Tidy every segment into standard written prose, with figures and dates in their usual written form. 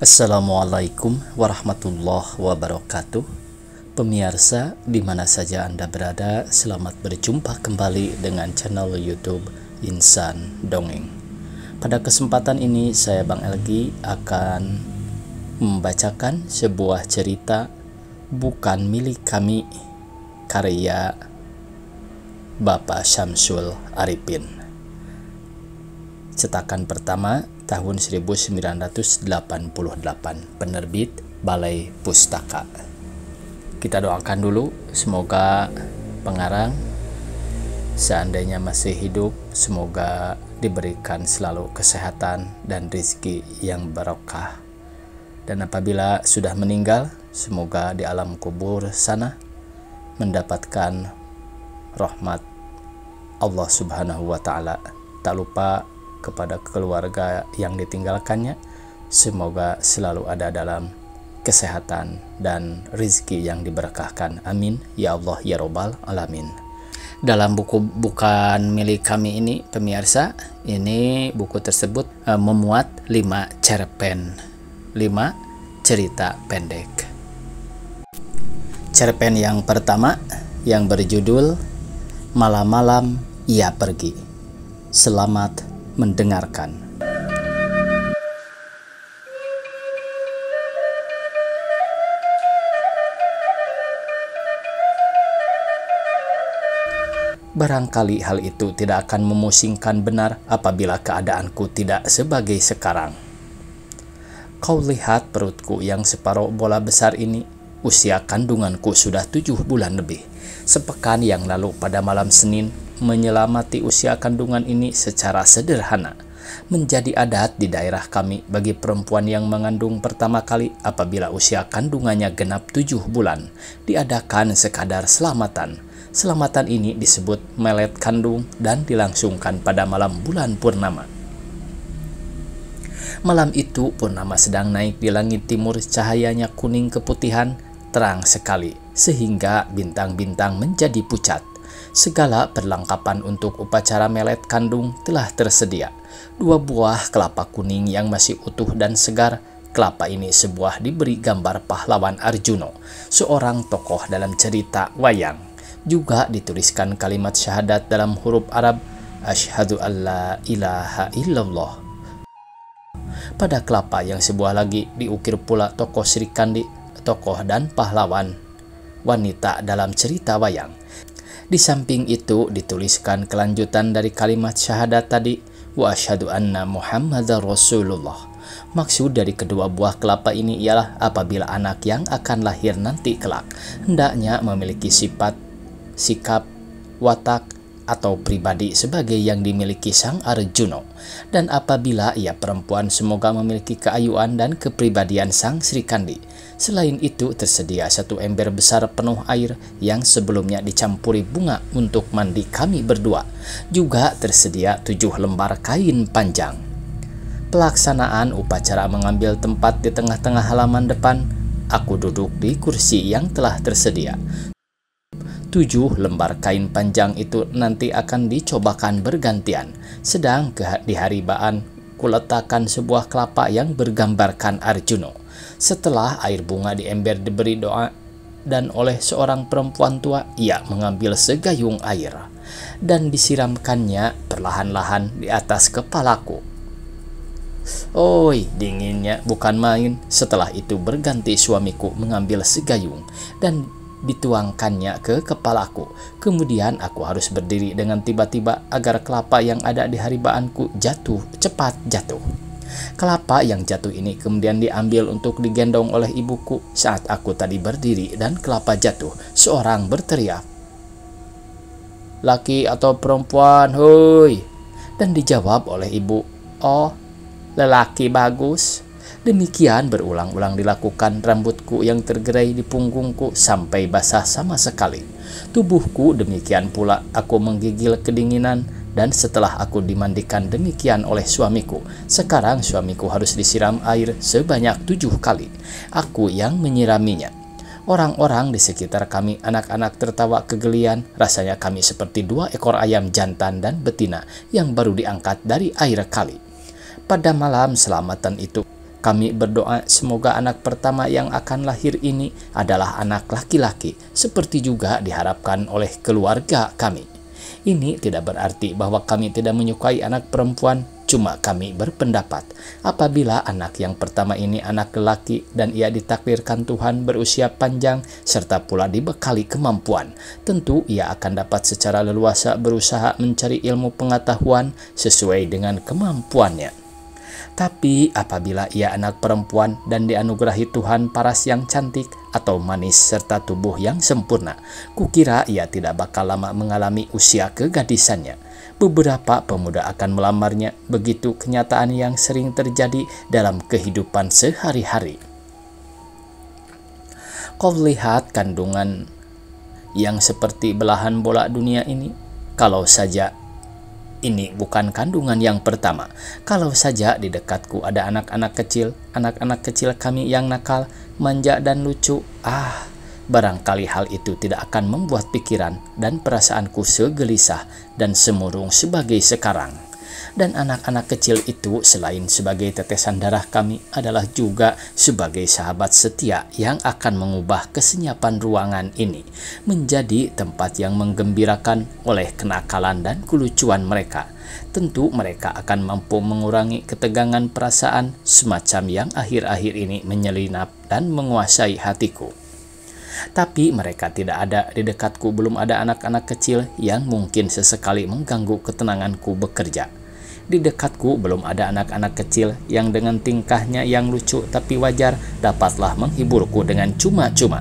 Assalamualaikum warahmatullahi wabarakatuh. Pemirsa di mana saja Anda berada, selamat berjumpa kembali dengan channel YouTube Insan Dongeng. Pada kesempatan ini saya Bang Elgi akan membacakan sebuah cerita Bukan Milik Kami karya Bapak Syamsul Arifin. Cetakan pertama tahun 1988, penerbit Balai Pustaka. Kita doakan dulu, semoga pengarang seandainya masih hidup, semoga diberikan selalu kesehatan dan rezeki yang barokah. Dan apabila sudah meninggal, semoga di alam kubur sana mendapatkan rahmat Allah Subhanahu wa Ta'ala. Tak lupa kepada keluarga yang ditinggalkannya, semoga selalu ada dalam kesehatan dan rezeki yang diberkahkan. Amin ya Allah ya Rabbal alamin. Dalam buku Bukan Milik Kami ini, pemirsa, ini buku tersebut memuat 5 cerpen, 5 cerita pendek. Cerpen yang pertama yang berjudul Malam-malam Ia Pergi. Selamat mendengarkan. Barangkali hal itu tidak akan memusingkan benar apabila keadaanku tidak sebagai sekarang. Kau lihat perutku yang separuh bola besar ini, usia kandunganku sudah 7 bulan lebih. Sepekan yang lalu pada malam Senin, menyelamati usia kandungan ini secara sederhana. Menjadi adat di daerah kami bagi perempuan yang mengandung pertama kali apabila usia kandungannya genap 7 bulan, diadakan sekadar selamatan. Selamatan ini disebut melet kandung dan dilangsungkan pada malam bulan purnama. Malam itu purnama sedang naik di langit timur, cahayanya kuning keputihan, terang sekali, sehingga bintang-bintang menjadi pucat. Segala perlengkapan untuk upacara melet kandung telah tersedia. 2 buah kelapa kuning yang masih utuh dan segar. Kelapa ini sebuah diberi gambar pahlawan Arjuna, seorang tokoh dalam cerita wayang. Juga dituliskan kalimat syahadat dalam huruf Arab, Asyhadu alla ilaha illallah. Pada kelapa yang sebuah lagi diukir pula tokoh Sri Kandi, tokoh dan pahlawan wanita dalam cerita wayang. Di samping itu dituliskan kelanjutan dari kalimat syahadat tadi, wa asyhadu anna Muhammadar Rasulullah. Maksud dari kedua buah kelapa ini ialah apabila anak yang akan lahir nanti kelak hendaknya memiliki sifat, sikap, watak, atau pribadi sebagai yang dimiliki sang Arjuna. Dan apabila ia perempuan, semoga memiliki keayuan dan kepribadian sang Sri Kandi. Selain itu tersedia 1 ember besar penuh air yang sebelumnya dicampuri bunga untuk mandi kami berdua. Juga tersedia 7 lembar kain panjang. Pelaksanaan upacara mengambil tempat di tengah-tengah halaman depan. Aku duduk di kursi yang telah tersedia. 7 lembar kain panjang itu nanti akan dicobakan bergantian. Sedang di hari baan, kuletakkan sebuah kelapa yang bergambarkan Arjuna. Setelah air bunga di ember diberi doa, dan oleh seorang perempuan tua, ia mengambil segayung air dan disiramkannya perlahan-lahan di atas kepalaku. Oi, dinginnya bukan main. Setelah itu berganti suamiku mengambil segayung dan dituangkannya ke kepalaku. Kemudian aku harus berdiri dengan tiba-tiba agar kelapa yang ada di haribaanku cepat jatuh. Kelapa yang jatuh ini kemudian diambil untuk digendong oleh ibuku. Saat aku tadi berdiri dan kelapa jatuh, seorang berteriak, "Laki atau perempuan, hoi?" Dan dijawab oleh ibu, "Oh, lelaki bagus." Demikian berulang-ulang dilakukan. Rambutku yang tergerai di punggungku sampai basah sama sekali. Tubuhku demikian pula. Aku menggigil kedinginan. Dan setelah aku dimandikan demikian oleh suamiku, sekarang suamiku harus disiram air sebanyak 7 kali. Aku yang menyiraminya. Orang-orang di sekitar kami, anak-anak tertawa kegelian. Rasanya kami seperti 2 ekor ayam jantan dan betina yang baru diangkat dari air kali. Pada malam selamatan itu, Kami berdoa semoga anak pertama yang akan lahir ini adalah anak laki-laki, seperti juga diharapkan oleh keluarga kami. Ini tidak berarti bahwa kami tidak menyukai anak perempuan, cuma kami berpendapat apabila anak yang pertama ini anak lelaki dan ia ditakdirkan Tuhan berusia panjang serta pula dibekali kemampuan, tentu ia akan dapat secara leluasa berusaha mencari ilmu pengetahuan sesuai dengan kemampuannya. Tapi apabila ia anak perempuan dan dianugerahi Tuhan paras yang cantik atau manis serta tubuh yang sempurna, kukira ia tidak bakal lama mengalami usia kegadisannya. Beberapa pemuda akan melamarnya, begitu kenyataan yang sering terjadi dalam kehidupan sehari-hari. Kau lihat kandungan yang seperti belahan bola dunia ini? Kalau saja ini bukan kandungan yang pertama. Kalau saja di dekatku ada anak-anak kecil kami yang nakal, manja dan lucu, barangkali hal itu tidak akan membuat pikiran dan perasaanku segelisah dan semurung sebagai sekarang. Dan anak-anak kecil itu selain sebagai tetesan darah kami adalah juga sebagai sahabat setia yang akan mengubah kesenyapan ruangan ini menjadi tempat yang menggembirakan oleh kenakalan dan kelucuan mereka. Tentu mereka akan mampu mengurangi ketegangan perasaan semacam yang akhir-akhir ini menyelinap dan menguasai hatiku. Tapi mereka tidak ada di dekatku, belum ada anak-anak kecil yang mungkin sesekali mengganggu ketenanganku bekerja. Di dekatku belum ada anak-anak kecil yang dengan tingkahnya yang lucu tapi wajar dapatlah menghiburku dengan cuma-cuma.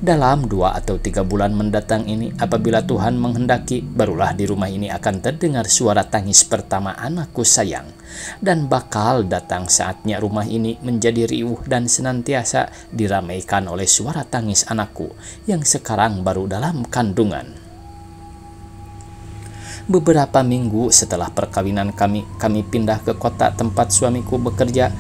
Dalam 2 atau 3 bulan mendatang ini, apabila Tuhan menghendaki, barulah di rumah ini akan terdengar suara tangis pertama anakku sayang. Dan bakal datang saatnya rumah ini menjadi riuh dan senantiasa diramaikan oleh suara tangis anakku yang sekarang baru dalam kandungan. Beberapa minggu setelah perkawinan kami pindah ke kota tempat suamiku bekerja.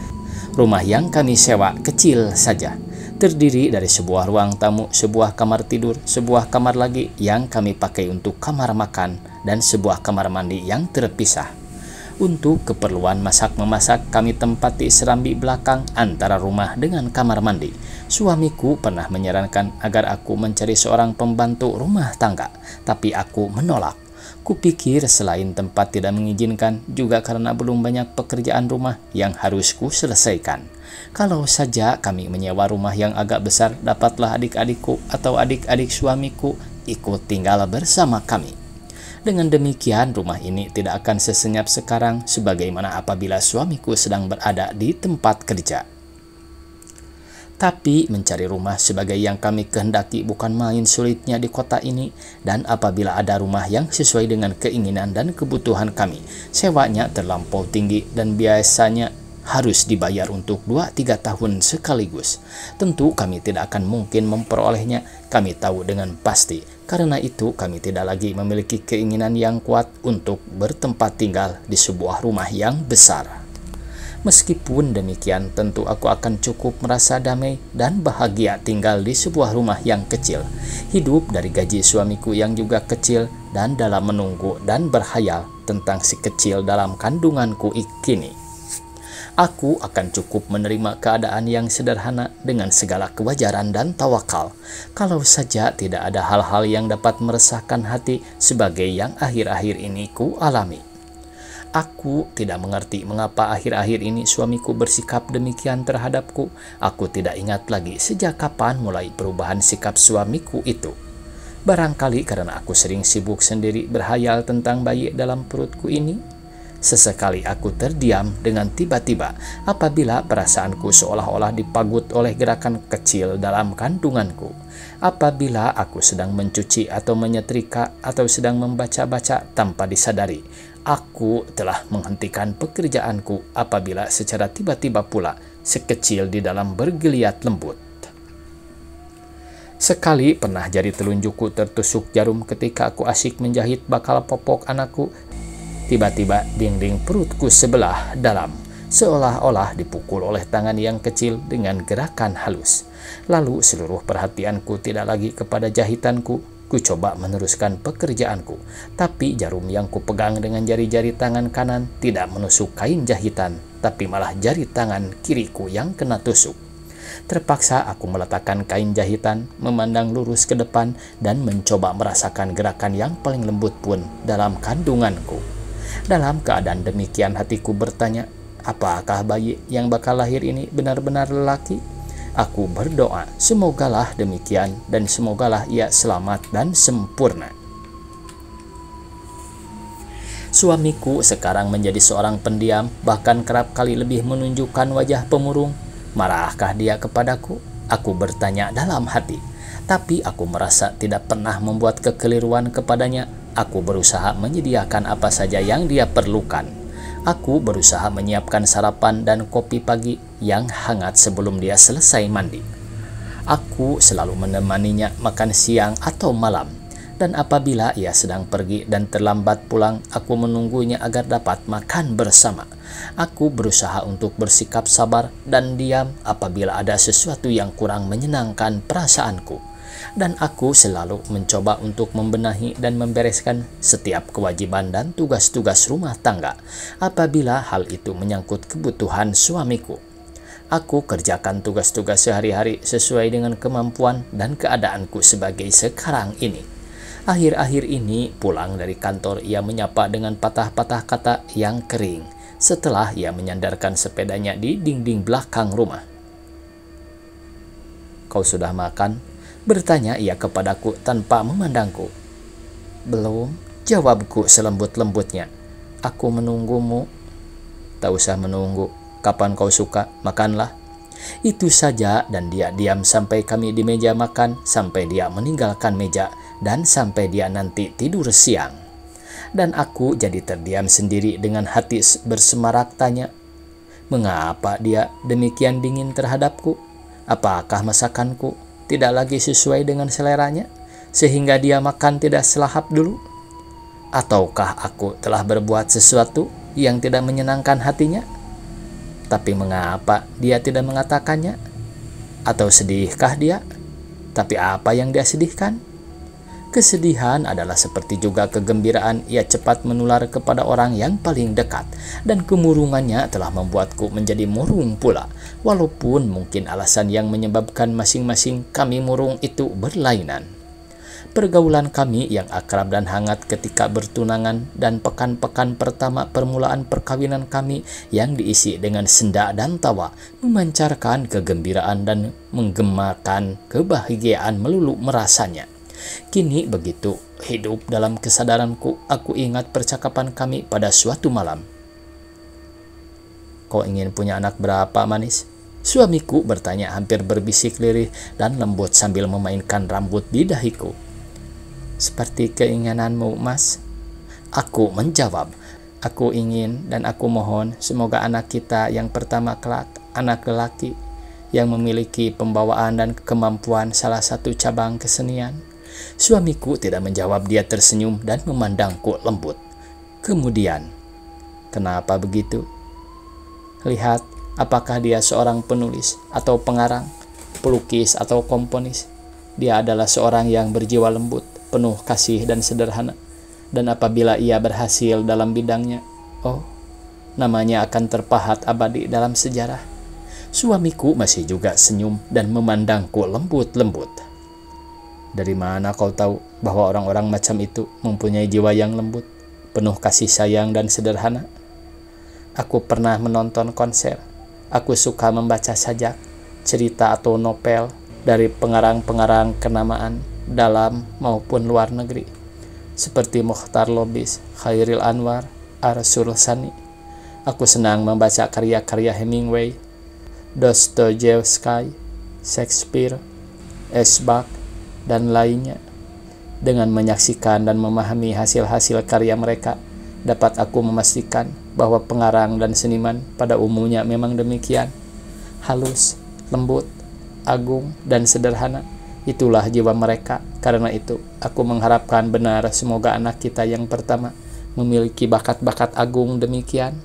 Rumah yang kami sewa kecil saja, terdiri dari sebuah ruang tamu, sebuah kamar tidur, sebuah kamar lagi yang kami pakai untuk kamar makan, dan sebuah kamar mandi yang terpisah. Untuk keperluan masak-memasak, kami tempati serambi belakang antara rumah dengan kamar mandi. Suamiku pernah menyarankan agar aku mencari seorang pembantu rumah tangga, tapi aku menolak. Kupikir selain tempat tidak mengizinkan, juga karena belum banyak pekerjaan rumah yang harus ku selesaikan. Kalau saja kami menyewa rumah yang agak besar, dapatlah adik-adikku atau adik-adik suamiku ikut tinggal bersama kami. Dengan demikian, rumah ini tidak akan sesenyap sekarang sebagaimana apabila suamiku sedang berada di tempat kerja. Tapi mencari rumah sebagai yang kami kehendaki bukan main sulitnya di kota ini, dan apabila ada rumah yang sesuai dengan keinginan dan kebutuhan kami, sewanya terlampau tinggi dan biasanya harus dibayar untuk 2-3 tahun sekaligus. Tentu kami tidak akan mungkin memperolehnya, kami tahu dengan pasti. Karena itu kami tidak lagi memiliki keinginan yang kuat untuk bertempat tinggal di sebuah rumah yang besar. Meskipun demikian, tentu aku akan cukup merasa damai dan bahagia tinggal di sebuah rumah yang kecil, hidup dari gaji suamiku yang juga kecil, dan dalam menunggu dan berhayal tentang si kecil dalam kandunganku kini. Aku akan cukup menerima keadaan yang sederhana dengan segala kewajaran dan tawakal, kalau saja tidak ada hal-hal yang dapat meresahkan hati sebagai yang akhir-akhir ini ku alami. Aku tidak mengerti mengapa akhir-akhir ini suamiku bersikap demikian terhadapku. Aku tidak ingat lagi sejak kapan mulai perubahan sikap suamiku itu. Barangkali karena aku sering sibuk sendiri berhayal tentang bayi dalam perutku ini. Sesekali aku terdiam dengan tiba-tiba apabila perasaanku seolah-olah dipagut oleh gerakan kecil dalam kandunganku. Apabila aku sedang mencuci atau menyetrika atau sedang membaca-baca tanpa disadari, aku telah menghentikan pekerjaanku apabila secara tiba-tiba pula sekecil di dalam bergeliat lembut. Sekali pernah jari telunjukku tertusuk jarum ketika aku asyik menjahit bakal popok anakku. Tiba-tiba dinding perutku sebelah dalam, seolah-olah dipukul oleh tangan yang kecil dengan gerakan halus. Lalu seluruh perhatianku tidak lagi kepada jahitanku. Ku coba meneruskan pekerjaanku, tapi jarum yang kupegang dengan jari-jari tangan kanan tidak menusuk kain jahitan tapi malah jari tangan kiriku yang kena tusuk. Terpaksa aku meletakkan kain jahitan, memandang lurus ke depan, dan mencoba merasakan gerakan yang paling lembut pun dalam kandunganku. Dalam keadaan demikian hatiku bertanya, apakah bayi yang bakal lahir ini benar-benar lelaki? Aku berdoa, semogalah demikian dan semogalah ia selamat dan sempurna. Suamiku sekarang menjadi seorang pendiam, bahkan kerap kali lebih menunjukkan wajah pemurung. Marahkah dia kepadaku? Aku bertanya dalam hati. Tapi aku merasa tidak pernah membuat kekeliruan kepadanya. Aku berusaha menyediakan apa saja yang dia perlukan. Aku berusaha menyiapkan sarapan dan kopi pagi yang hangat sebelum dia selesai mandi. Aku selalu menemaninya makan siang atau malam. Dan apabila ia sedang pergi dan terlambat pulang, aku menunggunya agar dapat makan bersama. Aku berusaha untuk bersikap sabar dan diam apabila ada sesuatu yang kurang menyenangkan perasaanku. Dan aku selalu mencoba untuk membenahi dan membereskan setiap kewajiban dan tugas-tugas rumah tangga apabila hal itu menyangkut kebutuhan suamiku. Aku kerjakan tugas-tugas sehari-hari sesuai dengan kemampuan dan keadaanku sebagai sekarang ini. Akhir-akhir ini pulang dari kantor ia menyapa dengan patah-patah kata yang kering setelah ia menyandarkan sepedanya di dinding belakang rumah. "Kau sudah makan?" bertanya ia kepadaku tanpa memandangku. "Belum," jawabku selembut-lembutnya. "Aku menunggumu." "Tak usah menunggu. Kapan kau suka, makanlah." Itu saja dan dia diam sampai kami di meja makan, sampai dia meninggalkan meja, dan sampai dia nanti tidur siang. Dan aku jadi terdiam sendiri dengan hati bersemarak tanya, mengapa dia demikian dingin terhadapku? Apakah masakanku tidak lagi sesuai dengan seleranya, sehingga dia makan tidak selahap dulu? Ataukah aku telah berbuat sesuatu yang tidak menyenangkan hatinya? Tapi mengapa dia tidak mengatakannya? Atau sedihkah dia? Tapi apa yang dia sedihkan? Kesedihan adalah seperti juga kegembiraan, ia cepat menular kepada orang yang paling dekat, dan kemurungannya telah membuatku menjadi murung pula, walaupun mungkin alasan yang menyebabkan masing-masing kami murung itu berlainan. Pergaulan kami yang akrab dan hangat ketika bertunangan dan pekan-pekan pertama permulaan perkawinan kami yang diisi dengan senda dan tawa memancarkan kegembiraan dan menggemakan kebahagiaan melulu merasanya. Kini begitu hidup dalam kesadaranku, aku ingat percakapan kami pada suatu malam. "Kau ingin punya anak berapa, manis?" Suamiku bertanya hampir berbisik lirih dan lembut sambil memainkan rambut di dahiku. "Seperti keinginanmu, Mas." Aku menjawab. "Aku ingin dan aku mohon semoga anak kita yang pertama kelak anak lelaki yang memiliki pembawaan dan kemampuan salah satu cabang kesenian." Suamiku tidak menjawab, dia tersenyum dan memandangku lembut. Kemudian, "Kenapa begitu? Lihat, apakah dia seorang penulis atau pengarang, pelukis atau komponis? Dia adalah seorang yang berjiwa lembut, penuh kasih dan sederhana. Dan apabila ia berhasil dalam bidangnya, oh, namanya akan terpahat abadi dalam sejarah." Suamiku masih juga senyum dan memandangku lembut-lembut. "Dari mana kau tahu bahwa orang-orang macam itu mempunyai jiwa yang lembut, penuh kasih sayang dan sederhana?" "Aku pernah menonton konser. Aku suka membaca sajak, cerita atau novel dari pengarang-pengarang kenamaan dalam maupun luar negeri, seperti Mokhtar Lobis, Khairil Anwar, Arsul Sani. Aku senang membaca karya-karya Hemingway, Dostoyevsky, Shakespeare, Esbach, dan lainnya. Dengan menyaksikan dan memahami hasil-hasil karya mereka, dapat aku memastikan bahwa pengarang dan seniman pada umumnya memang demikian, halus, lembut, agung, dan sederhana. Itulah jiwa mereka. Karena itu, aku mengharapkan benar semoga anak kita yang pertama memiliki bakat-bakat agung demikian."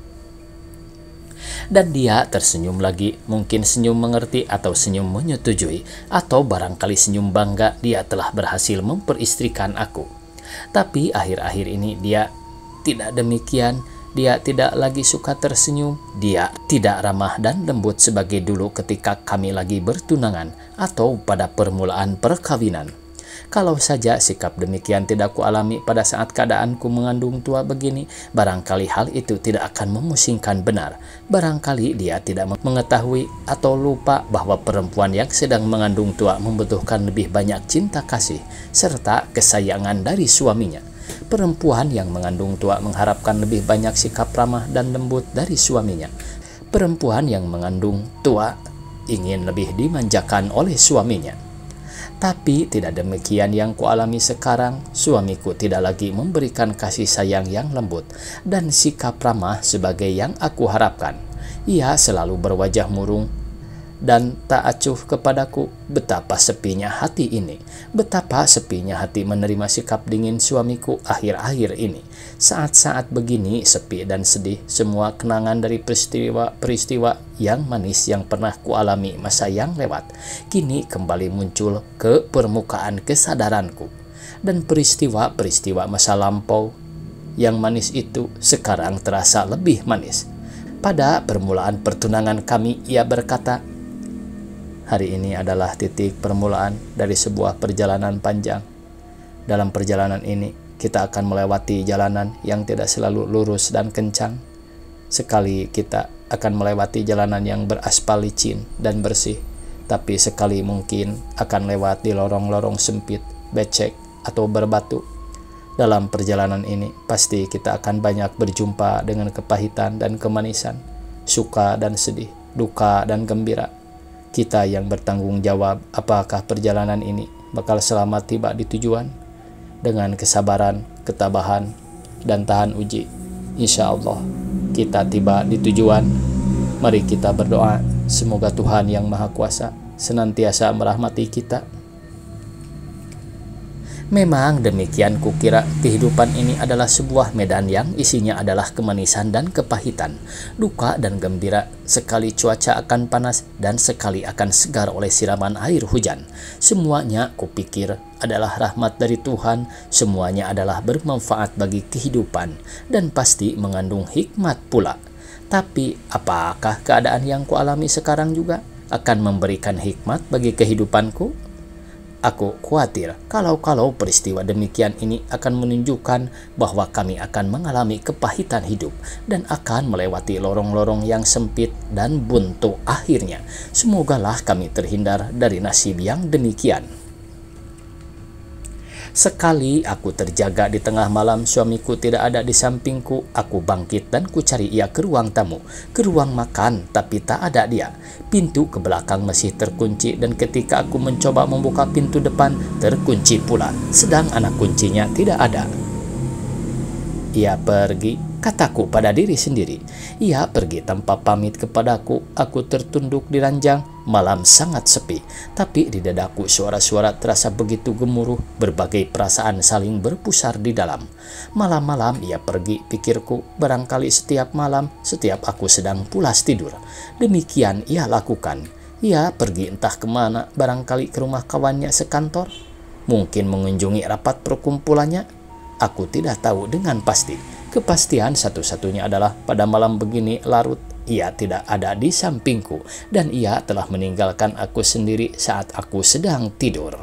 Dan dia tersenyum lagi, mungkin senyum mengerti atau senyum menyetujui, atau barangkali senyum bangga dia telah berhasil memperistrikan aku. Tapi akhir-akhir ini dia tidak demikian. Dia tidak lagi suka tersenyum. Dia tidak ramah dan lembut sebagai dulu ketika kami lagi bertunangan atau pada permulaan perkawinan. Kalau saja sikap demikian tidak kualami pada saat keadaanku mengandung tua begini, barangkali hal itu tidak akan memusingkan benar. Barangkali dia tidak mengetahui atau lupa bahwa perempuan yang sedang mengandung tua membutuhkan lebih banyak cinta kasih serta kesayangan dari suaminya. Perempuan yang mengandung tua mengharapkan lebih banyak sikap ramah dan lembut dari suaminya. Perempuan yang mengandung tua ingin lebih dimanjakan oleh suaminya. Tapi tidak demikian yang kualami sekarang. Suamiku tidak lagi memberikan kasih sayang yang lembut dan sikap ramah sebagai yang aku harapkan. Ia selalu berwajah murung dan tak acuh kepadaku. Betapa sepinya hati ini. Betapa sepinya hati menerima sikap dingin suamiku akhir-akhir ini. Saat-saat begini sepi dan sedih. Semua kenangan dari peristiwa-peristiwa yang manis yang pernah kualami masa yang lewat kini kembali muncul ke permukaan kesadaranku. Dan peristiwa-peristiwa masa lampau yang manis itu sekarang terasa lebih manis. Pada permulaan pertunangan kami, ia berkata, "Hari ini adalah titik permulaan dari sebuah perjalanan panjang. Dalam perjalanan ini, kita akan melewati jalanan yang tidak selalu lurus dan kencang. Sekali kita akan melewati jalanan yang beraspal licin dan bersih, tapi sekali mungkin akan lewat di lorong-lorong sempit, becek, atau berbatu. Dalam perjalanan ini, pasti kita akan banyak berjumpa dengan kepahitan dan kemanisan, suka dan sedih, duka dan gembira. Kita yang bertanggung jawab apakah perjalanan ini bakal selamat tiba di tujuan. Dengan kesabaran, ketabahan, dan tahan uji, insya Allah kita tiba di tujuan. Mari kita berdoa, semoga Tuhan yang Maha Kuasa senantiasa merahmati kita." Memang demikian kukira kehidupan ini adalah sebuah medan yang isinya adalah kemanisan dan kepahitan, duka dan gembira. Sekali cuaca akan panas dan sekali akan segar oleh siraman air hujan. Semuanya kupikir adalah rahmat dari Tuhan, semuanya adalah bermanfaat bagi kehidupan dan pasti mengandung hikmat pula. Tapi apakah keadaan yang kualami sekarang juga akan memberikan hikmat bagi kehidupanku? Aku khawatir kalau peristiwa demikian ini akan menunjukkan bahwa kami akan mengalami kepahitan hidup dan akan melewati lorong-lorong yang sempit dan buntu akhirnya. Semogalah kami terhindar dari nasib yang demikian. Sekali aku terjaga di tengah malam, suamiku tidak ada di sampingku. Aku bangkit dan kucari ia ke ruang tamu, ke ruang makan, tapi tak ada dia. Pintu ke belakang masih terkunci dan ketika aku mencoba membuka pintu depan, terkunci pula, sedang anak kuncinya tidak ada. Ia pergi, kataku pada diri sendiri. Ia pergi tanpa pamit kepadaku. Aku tertunduk di ranjang. Malam sangat sepi, tapi di dadaku suara-suara terasa begitu gemuruh. Berbagai perasaan saling berpusar di dalam. Malam-malam ia pergi, pikirku. Barangkali setiap malam, setiap aku sedang pulas tidur. Demikian ia lakukan. Ia pergi entah kemana, barangkali ke rumah kawannya sekantor. Mungkin mengunjungi rapat perkumpulannya. Aku tidak tahu dengan pasti. Kepastian satu-satunya adalah pada malam begini larut, ia tidak ada di sampingku dan ia telah meninggalkan aku sendiri saat aku sedang tidur.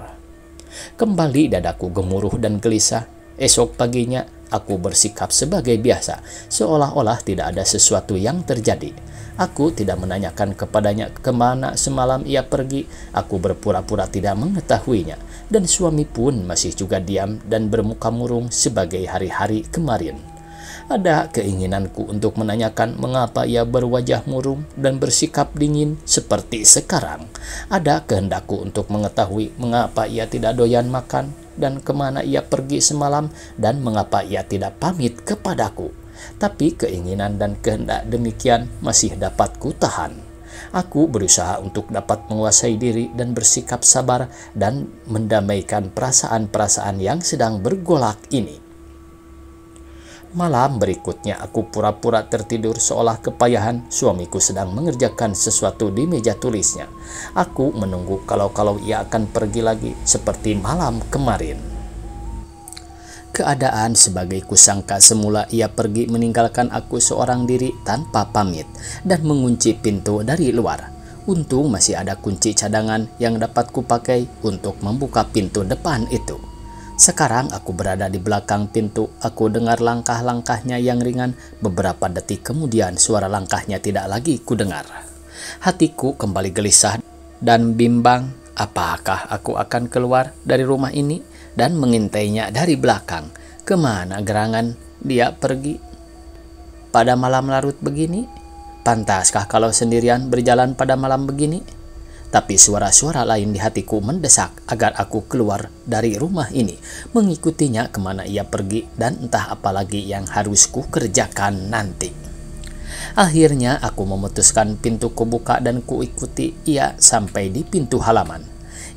Kembali dadaku gemuruh dan gelisah. Esok paginya aku bersikap sebagai biasa, seolah-olah tidak ada sesuatu yang terjadi. Aku tidak menanyakan kepadanya kemana semalam ia pergi. Aku berpura-pura tidak mengetahuinya. Dan suami pun masih juga diam dan bermuka murung sebagai hari-hari kemarin. Ada keinginanku untuk menanyakan mengapa ia berwajah murung dan bersikap dingin seperti sekarang. Ada kehendakku untuk mengetahui mengapa ia tidak doyan makan dan kemana ia pergi semalam dan mengapa ia tidak pamit kepadaku. Tapi keinginan dan kehendak demikian masih dapat kutahan. Aku berusaha untuk dapat menguasai diri dan bersikap sabar dan mendamaikan perasaan-perasaan yang sedang bergolak ini. Malam berikutnya aku pura-pura tertidur seolah kepayahan suamiku sedang mengerjakan sesuatu di meja tulisnya. Aku menunggu kalau ia akan pergi lagi seperti malam kemarin. Keadaan sebagai kusangka semula ia pergi meninggalkan aku seorang diri tanpa pamit dan mengunci pintu dari luar. Untung masih ada kunci cadangan yang dapat kupakai untuk membuka pintu depan itu. Sekarang aku berada di belakang pintu, aku dengar langkah-langkahnya yang ringan. Beberapa detik kemudian suara langkahnya tidak lagi kudengar. Hatiku kembali gelisah dan bimbang. Apakah aku akan keluar dari rumah ini dan mengintainya dari belakang? Kemana gerangan dia pergi pada malam larut begini? Pantaskah kalau sendirian berjalan pada malam begini? Tapi suara-suara lain di hatiku mendesak agar aku keluar dari rumah ini, mengikutinya kemana ia pergi dan entah apa lagi yang harus ku kerjakan nanti. Akhirnya aku memutuskan pintu kubuka dan kuikuti ia sampai di pintu halaman.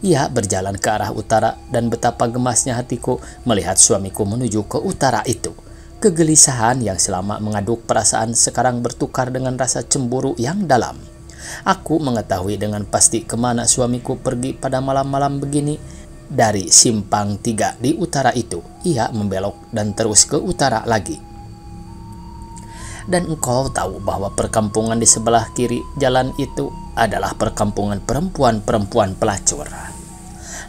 Ia berjalan ke arah utara dan betapa gemasnya hatiku melihat suamiku menuju ke utara itu. Kegelisahan yang selama mengaduk perasaan sekarang bertukar dengan rasa cemburu yang dalam. Aku mengetahui dengan pasti kemana suamiku pergi pada malam-malam begini. Dari simpang 3 di utara itu, ia membelok dan terus ke utara lagi. Dan engkau tahu bahwa perkampungan di sebelah kiri jalan itu adalah perkampungan perempuan-perempuan pelacur.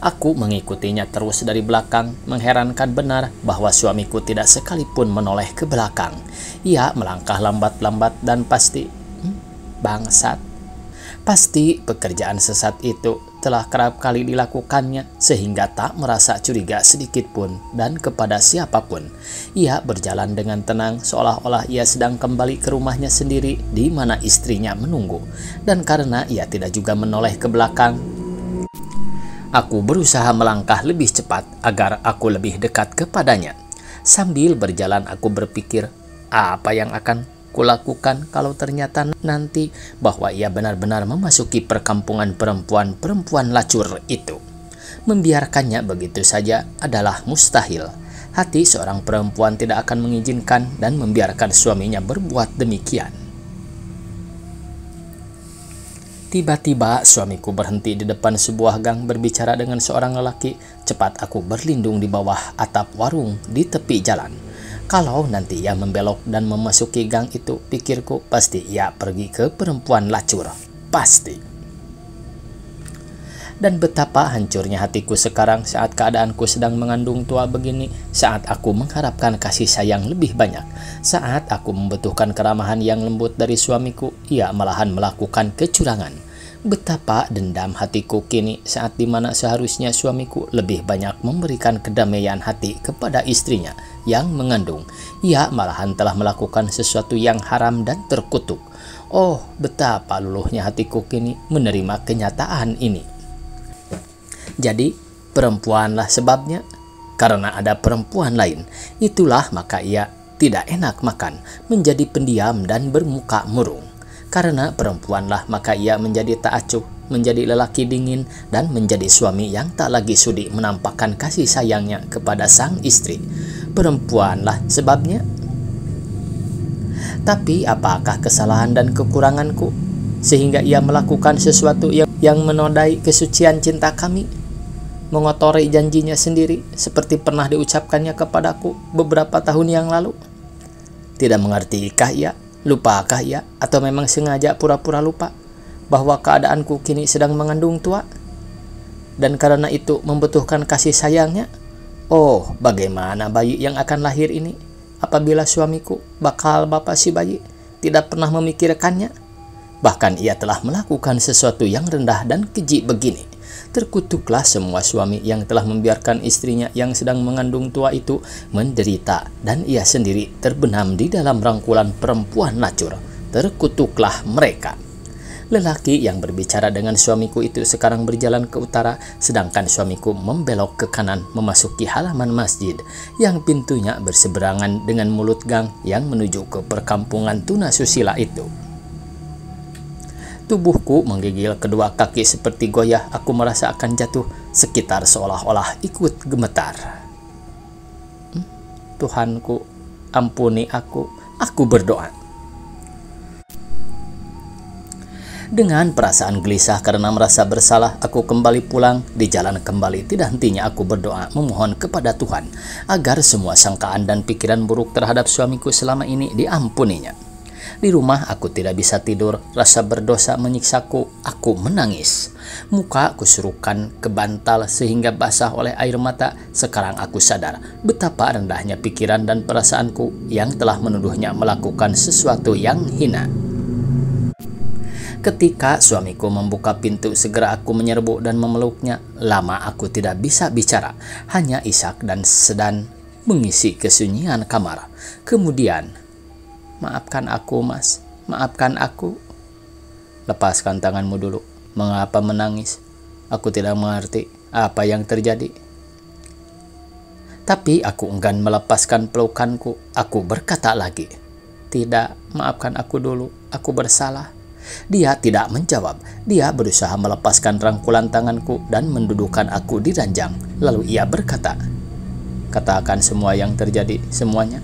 Aku mengikutinya terus dari belakang, mengherankan benar bahwa suamiku tidak sekalipun menoleh ke belakang. Ia melangkah lambat-lambat dan pasti, bangsat. Pasti pekerjaan sesat itu telah kerap kali dilakukannya sehingga tak merasa curiga sedikit pun dan kepada siapapun. Ia berjalan dengan tenang seolah-olah ia sedang kembali ke rumahnya sendiri di mana istrinya menunggu. Dan karena ia tidak juga menoleh ke belakang, aku berusaha melangkah lebih cepat agar aku lebih dekat kepadanya. Sambil berjalan aku berpikir, apa yang akan kulakukan kalau ternyata nanti bahwa ia benar-benar memasuki perkampungan perempuan-perempuan lacur itu. Membiarkannya begitu saja adalah mustahil. Hati seorang perempuan tidak akan mengizinkan dan membiarkan suaminya berbuat demikian. Tiba-tiba suamiku berhenti di depan sebuah gang berbicara dengan seorang lelaki. Cepat aku berlindung di bawah atap warung di tepi jalan. Kalau nanti ia membelok dan memasuki gang itu, pikirku pasti ia pergi ke perempuan lacur. Pasti. Dan betapa hancurnya hatiku sekarang saat keadaanku sedang mengandung tua begini, saat aku mengharapkan kasih sayang lebih banyak, saat aku membutuhkan keramahan yang lembut dari suamiku, ia malahan melakukan kecurangan. Betapa dendam hatiku kini saat dimana seharusnya suamiku lebih banyak memberikan kedamaian hati kepada istrinya yang mengandung. Ia malahan telah melakukan sesuatu yang haram dan terkutuk. Oh, betapa luluhnya hatiku kini menerima kenyataan ini. Jadi, perempuanlah sebabnya. Karena ada perempuan lain, itulah maka ia tidak enak makan, menjadi pendiam dan bermuka murung. Karena perempuanlah maka ia menjadi tak acuh, menjadi lelaki dingin, dan menjadi suami yang tak lagi sudi menampakkan kasih sayangnya kepada sang istri. Perempuanlah sebabnya. Tapi apakah kesalahan dan kekuranganku sehingga ia melakukan sesuatu yang menodai kesucian cinta kami? Mengotori janjinya sendiri seperti pernah diucapkannya kepadaku beberapa tahun yang lalu. Tidak mengertikah ia? Lupakah ia? Atau memang sengaja pura-pura lupa bahwa keadaanku kini sedang mengandung tua? Dan karena itu membutuhkan kasih sayangnya? Oh, bagaimana bayi yang akan lahir ini apabila suamiku bakal bapak si bayi tidak pernah memikirkannya? Bahkan ia telah melakukan sesuatu yang rendah dan keji begini. Terkutuklah semua suami yang telah membiarkan istrinya yang sedang mengandung tua itu menderita dan ia sendiri terbenam di dalam rangkulan perempuan lacur. Terkutuklah mereka. Lelaki yang berbicara dengan suamiku itu sekarang berjalan ke utara, sedangkan suamiku membelok ke kanan memasuki halaman masjid yang pintunya berseberangan dengan mulut gang yang menuju ke perkampungan tunasusila itu. Tubuhku menggigil, kedua kaki seperti goyah, aku merasa akan jatuh, sekitar seolah-olah ikut gemetar. Tuhanku, ampuni aku berdoa. Dengan perasaan gelisah karena merasa bersalah, aku kembali pulang. Di jalan kembali, tidak hentinya aku berdoa memohon kepada Tuhan agar semua sangkaan dan pikiran buruk terhadap suamiku selama ini diampuninya. Di rumah aku tidak bisa tidur, rasa berdosa menyiksaku, aku menangis. Muka aku suruhkan ke bantal sehingga basah oleh air mata. Sekarang aku sadar betapa rendahnya pikiran dan perasaanku yang telah menuduhnya melakukan sesuatu yang hina. Ketika suamiku membuka pintu, segera aku menyerbu dan memeluknya. Lama aku tidak bisa bicara, hanya isak dan sedan mengisi kesunyian kamar. Kemudian, "Maafkan aku, Mas, maafkan aku." "Lepaskan tanganmu dulu. Mengapa menangis? Aku tidak mengerti apa yang terjadi." Tapi aku enggan melepaskan pelukanku. Aku berkata lagi, "Tidak, maafkan aku dulu. Aku bersalah." Dia tidak menjawab. Dia berusaha melepaskan rangkulan tanganku dan mendudukan aku di ranjang. Lalu ia berkata, "Katakan semua yang terjadi, semuanya."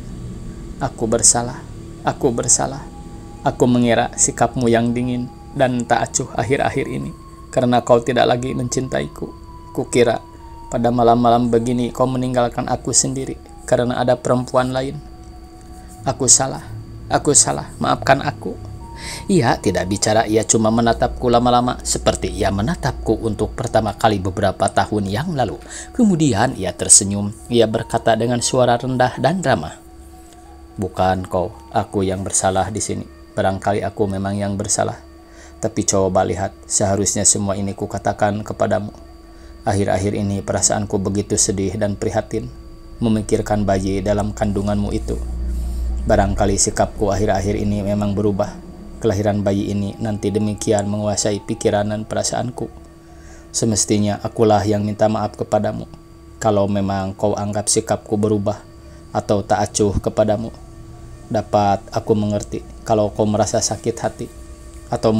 "Aku bersalah. Aku bersalah. Aku mengira sikapmu yang dingin dan tak acuh akhir-akhir ini karena kau tidak lagi mencintaiku. Kukira pada malam-malam begini kau meninggalkan aku sendiri karena ada perempuan lain. Aku salah. Aku salah. Maafkan aku." Ia tidak bicara, ia cuma menatapku lama-lama seperti ia menatapku untuk pertama kali beberapa tahun yang lalu. Kemudian ia tersenyum. Ia berkata dengan suara rendah dan ramah, "Bukan kau, aku yang bersalah di sini. Barangkali aku memang yang bersalah. Tapi coba lihat, seharusnya semua ini kukatakan kepadamu. Akhir-akhir ini perasaanku begitu sedih dan prihatin, memikirkan bayi dalam kandunganmu itu. Barangkali sikapku akhir-akhir ini memang berubah. Kelahiran bayi ini nanti demikian menguasai pikiran dan perasaanku. Semestinya akulah yang minta maaf kepadamu. Kalau memang kau anggap sikapku berubah atau tak acuh kepadamu, dapat aku mengerti kalau kau merasa sakit hati atau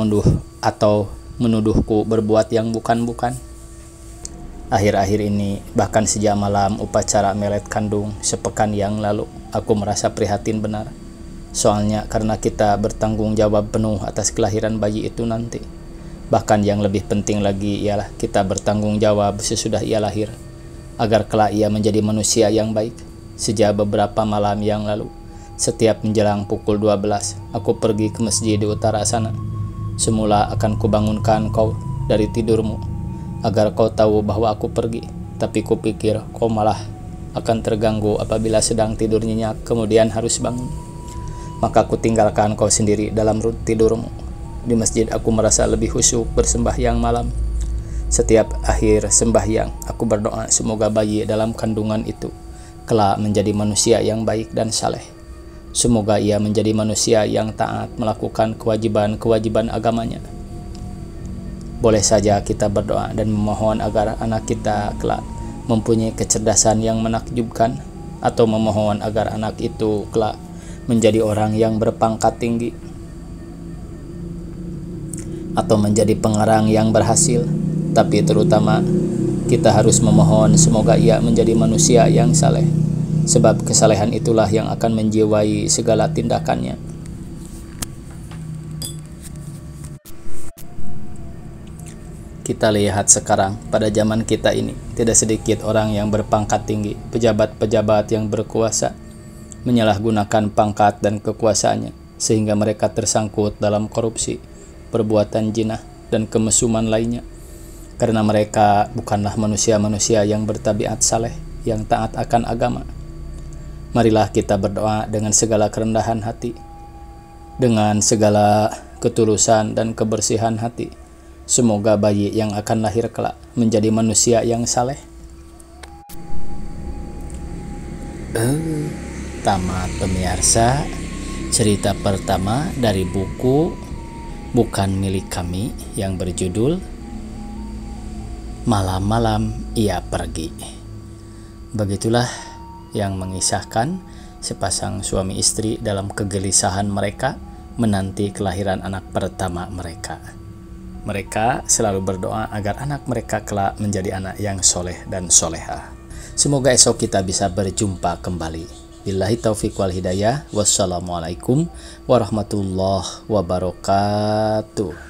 menuduhku berbuat yang bukan-bukan. Akhir-akhir ini, bahkan sejak malam upacara melet kandung sepekan yang lalu, aku merasa prihatin benar. Soalnya karena kita bertanggung jawab penuh atas kelahiran bayi itu nanti. Bahkan yang lebih penting lagi ialah kita bertanggung jawab sesudah ia lahir, agar kelak ia menjadi manusia yang baik. Sejak beberapa malam yang lalu, setiap menjelang pukul 12, aku pergi ke masjid di utara sana. Semula akan kubangunkan kau dari tidurmu, agar kau tahu bahwa aku pergi. Tapi kupikir kau malah akan terganggu apabila sedang tidur nyenyak, kemudian harus bangun. Maka aku tinggalkan kau sendiri dalam tidurmu. Di masjid aku merasa lebih khusyuk bersembahyang malam. Setiap akhir sembahyang, aku berdoa semoga bayi dalam kandungan itu kelak menjadi manusia yang baik dan saleh. Semoga ia menjadi manusia yang taat melakukan kewajiban-kewajiban agamanya. Boleh saja kita berdoa dan memohon agar anak kita kelak mempunyai kecerdasan yang menakjubkan, atau memohon agar anak itu kelak menjadi orang yang berpangkat tinggi, atau menjadi pengarang yang berhasil. Tapi terutama kita harus memohon semoga ia menjadi manusia yang saleh, sebab kesalehan itulah yang akan menjiwai segala tindakannya. Kita lihat sekarang, pada zaman kita ini, tidak sedikit orang yang berpangkat tinggi, pejabat-pejabat yang berkuasa, menyalahgunakan pangkat dan kekuasaannya, sehingga mereka tersangkut dalam korupsi, perbuatan jinah, dan kemesuman lainnya. Karena mereka bukanlah manusia-manusia yang bertabiat saleh, yang taat akan agama. Marilah kita berdoa dengan segala kerendahan hati, dengan segala ketulusan dan kebersihan hati. Semoga bayi yang akan lahir kelak menjadi manusia yang saleh. Tamat pemirsa, cerita pertama dari buku Bukan Milik Kami yang berjudul Malam-malam Ia Pergi. Begitulah yang mengisahkan sepasang suami istri dalam kegelisahan mereka menanti kelahiran anak pertama mereka. Mereka selalu berdoa agar anak mereka kelak menjadi anak yang soleh dan soleha. Semoga esok kita bisa berjumpa kembali. Billahi taufiq wal hidayah. Wassalamualaikum warahmatullahi wabarakatuh.